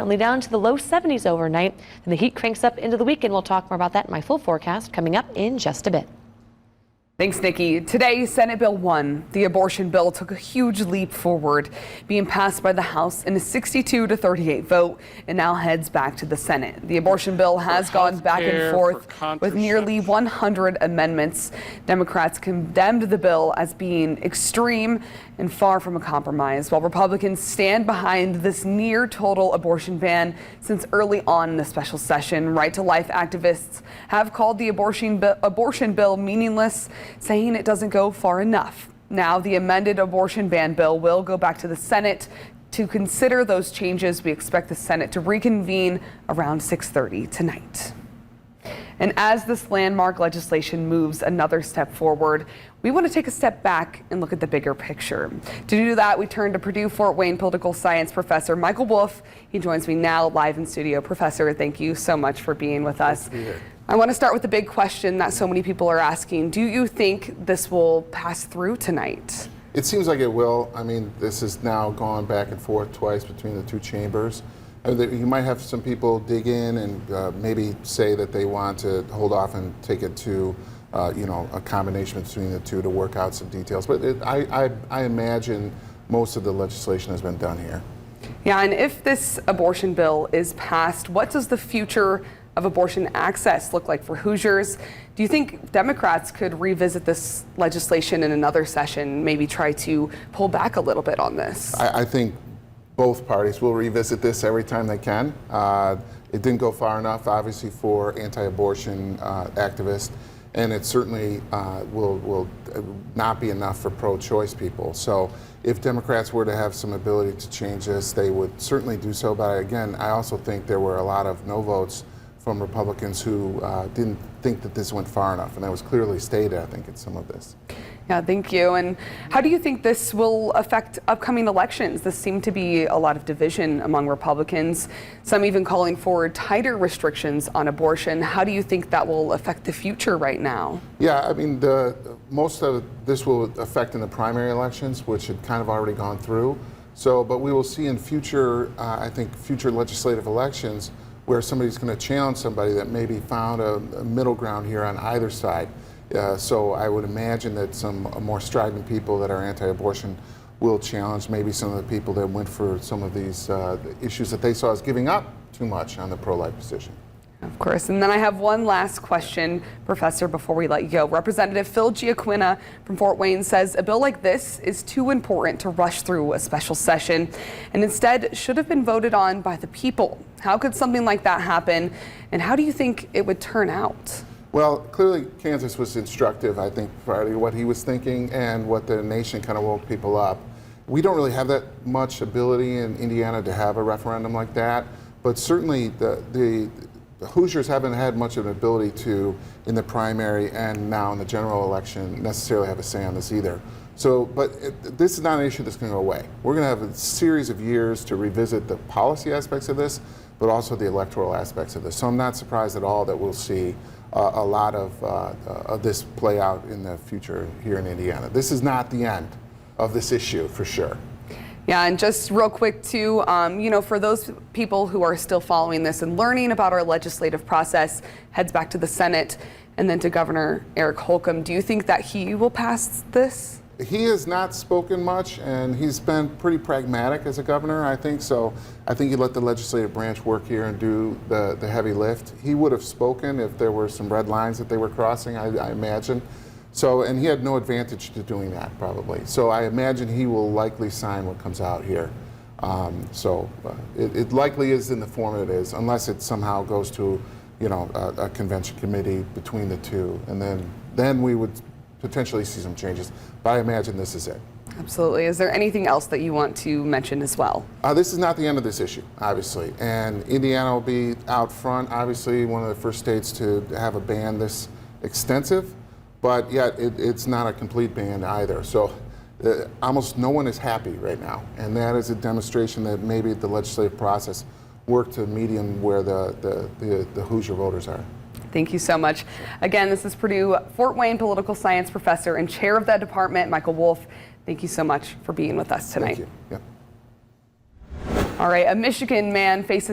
Only down to the low 70s overnight, and the heat cranks up into the weekend. We'll talk more about that in my full forecast coming up in just a bit. Thanks, Nikki. Today, Senate Bill 1, the abortion bill, took a huge leap forward, being passed by the House in a 62-38 vote, and now heads back to the Senate. The abortion bill has gone back and forth with nearly 100 amendments. Democrats condemned the bill as being extreme and far from a compromise, while Republicans stand behind this near total abortion ban since early on in the special session. Right to Life activists have called the abortion bill meaningless, saying it doesn't go far enough. Now the amended abortion ban bill will go back to the Senate to consider those changes. We expect the Senate to reconvene around 6:30 tonight. And as this landmark legislation moves another step forward, we want to take a step back and look at the bigger picture. To do that, we turn to Purdue Fort Wayne political science professor Michael Wolff. He joins me now live in studio. Professor, thank you so much for being with us. I want to start with the big question that so many people are asking. Do you think this will pass through tonight? It seems like it will. I mean, this has now gone back and forth twice between the two chambers. You might have some people dig in and maybe say that they want to hold off and take it to, a combination between the two to work out some details. But I imagine most of the legislation has been done here. Yeah, and if this abortion bill is passed, what does the future of abortion access look like for Hoosiers? Do you think Democrats could revisit this legislation in another session, maybe try to pull back a little bit on this? I think both parties will revisit this every time they can. It didn't go far enough, obviously, for anti-abortion activists, and it certainly will not be enough for pro-choice people. So if Democrats were to have some ability to change this, they would certainly do so. But again, I also think there were a lot of no votes from Republicans who didn't think that this went far enough, and that was clearly stated, I think, in some of this. Yeah, thank you. And how do you think this will affect upcoming elections? There seemed to be a lot of division among Republicans, some even calling for tighter restrictions on abortion. How do you think that will affect the future right now? Yeah, I mean, most of this will affect in the primary elections, which had kind of already gone through. So, but we will see in future, I think, future legislative elections where somebody's going to challenge somebody that maybe found a middle ground here on either side. So I would imagine that some more strident people that are anti-abortion will challenge maybe some of the people that went for some of these issues that they saw as giving up too much on the pro-life position. Of course. And then I have one last question, Professor, before we let you go. Representative Phil Giaquina from Fort Wayne says a bill like this is too important to rush through a special session and instead should have been voted on by the people. How could something like that happen, and how do you think it would turn out? Well, clearly Kansas was instructive, I think, for what he was thinking and what the nation kind of woke people up. We don't really have that much ability in Indiana to have a referendum like that, but certainly the Hoosiers haven't had much of an ability to, in the primary and now in the general election, necessarily have a say on this either. So, but this is not an issue that's going to go away. We're going to have a series of years to revisit the policy aspects of this, but also the electoral aspects of this. So I'm not surprised at all that we'll see a lot of this play out in the future here in Indiana. This is not the end of this issue, for sure. Yeah, and just real quick too, for those people who are still following this and learning about our legislative process, heads back to the Senate and then to Governor Eric Holcomb. Do you think that he will pass this? He has not spoken much, and he's been pretty pragmatic as a governor, I think. So I think he let the legislative branch work here and do the heavy lift. He would have spoken if there were some red lines that they were crossing, I imagine. So, and he had no advantage to doing that, probably. So I imagine he will likely sign what comes out here. It likely is in the form it is, unless it somehow goes to, a convention committee between the two, and then we would potentially see some changes. But I imagine this is it. Absolutely. Is there anything else that you want to mention as well? This is not the end of this issue, obviously. And Indiana will be out front, obviously one of the first states to have a ban this extensive, but yet it's not a complete ban either. So almost no one is happy right now. And that is a demonstration that maybe the legislative process worked to a medium where the Hoosier voters are. Thank you so much. Again, this is Purdue Fort Wayne political science professor and chair of that department, Michael Wolff. Thank you so much for being with us tonight. Thank you. Yeah. All right, a Michigan man faces